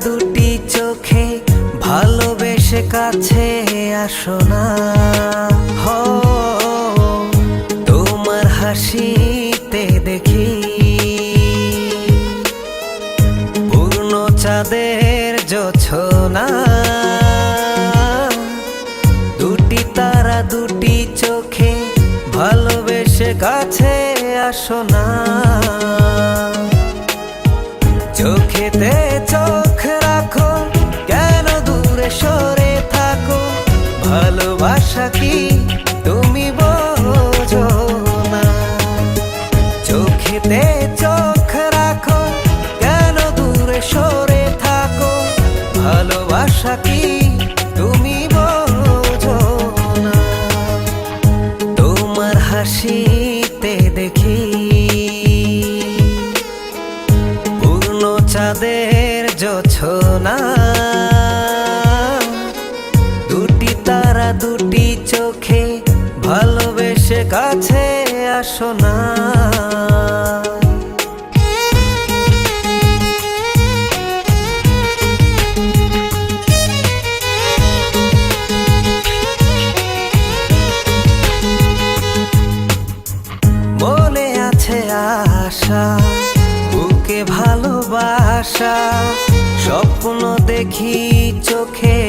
দুটি চোখে ভালোবেসে কাছে আসো না। হো তোমার হাসিতে দেখি পূর্ণ চাঁদের জোছনা। দুটি তারা দুটি চোখে ভালোবেসে কাছে আসো না। চোখেতে চোখ রাখো, কেন দূরে সরে থাকো? ভালোবাসা কি তুমি বোঝো না? চোখেতে চোখ রাখো, কেন দূরে সরে থাকো? ভালোবাসা কি তুমি বোঝো না? তোমার হাসিতে দেখি চাঁদের জোছনা। দুটি তারা দুটি চোখে ভালোবেসে কাছে আসো না। মনে আছে আশা, বুকে ভালোবাসা, স্বপ্ন দেখি চোখে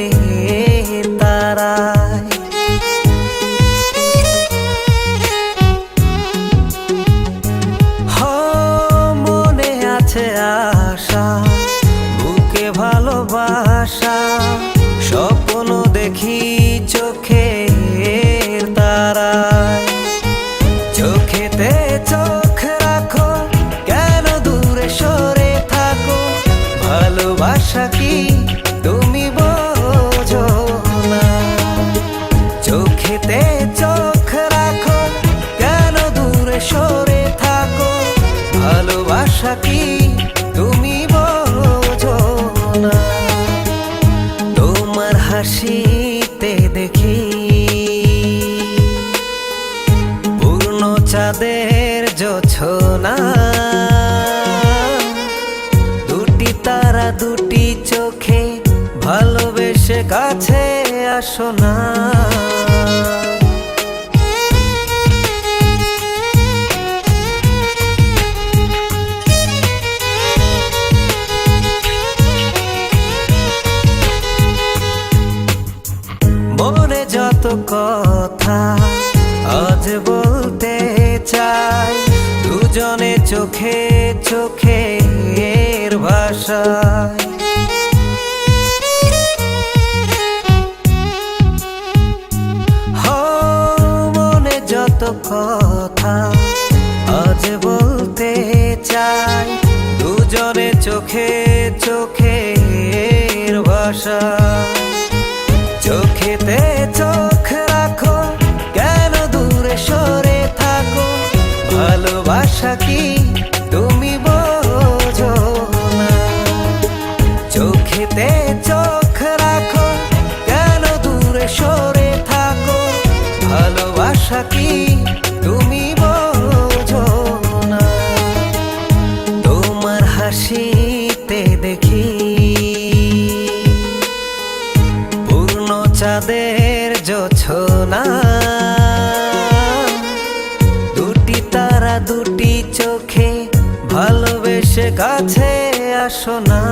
তারায়। মনে আছে আশা, বুকে ভালোবাসা, স্বপ্ন দেখি চোখে তারায়। চোখেতে চোখ রাখো, কেন দূরে সরে থাকো? ভালোবাসা কি তুমি বোঝো না? চোখেতে চোখ রাখো, কেন দূরে সরে থাকো? ভালোবাসা কি তুমি বোঝো না? তোমার হাসিতে দেখি পূর্ণ চাঁদের জোছনা। দুটি তারা দুটি চোখে ভালোবেসে কাছে আসো না। মনে যত কথা আজ বলতে চাই, দুজনে চোখে চোখের ভাষায়। মনে যত কথা আজ বলতে চাই, দুজনে চোখে চোখের ভাষায়। চোখেতে চোখ রাখো, কেন দূরে সরে থাকো? ভালোবাসা কি তুমি বোঝো না? চোখেতে চোখ রাখো, কেন দূরে সরে থাকো? ভালোবাসা কি তুমি বোঝো না? তোমার হাসিতে দেখি পূর্ণ চাঁদের জোছনা। দুটি তারা দুটি চোখে ভালোবেসে কাছে আসো না।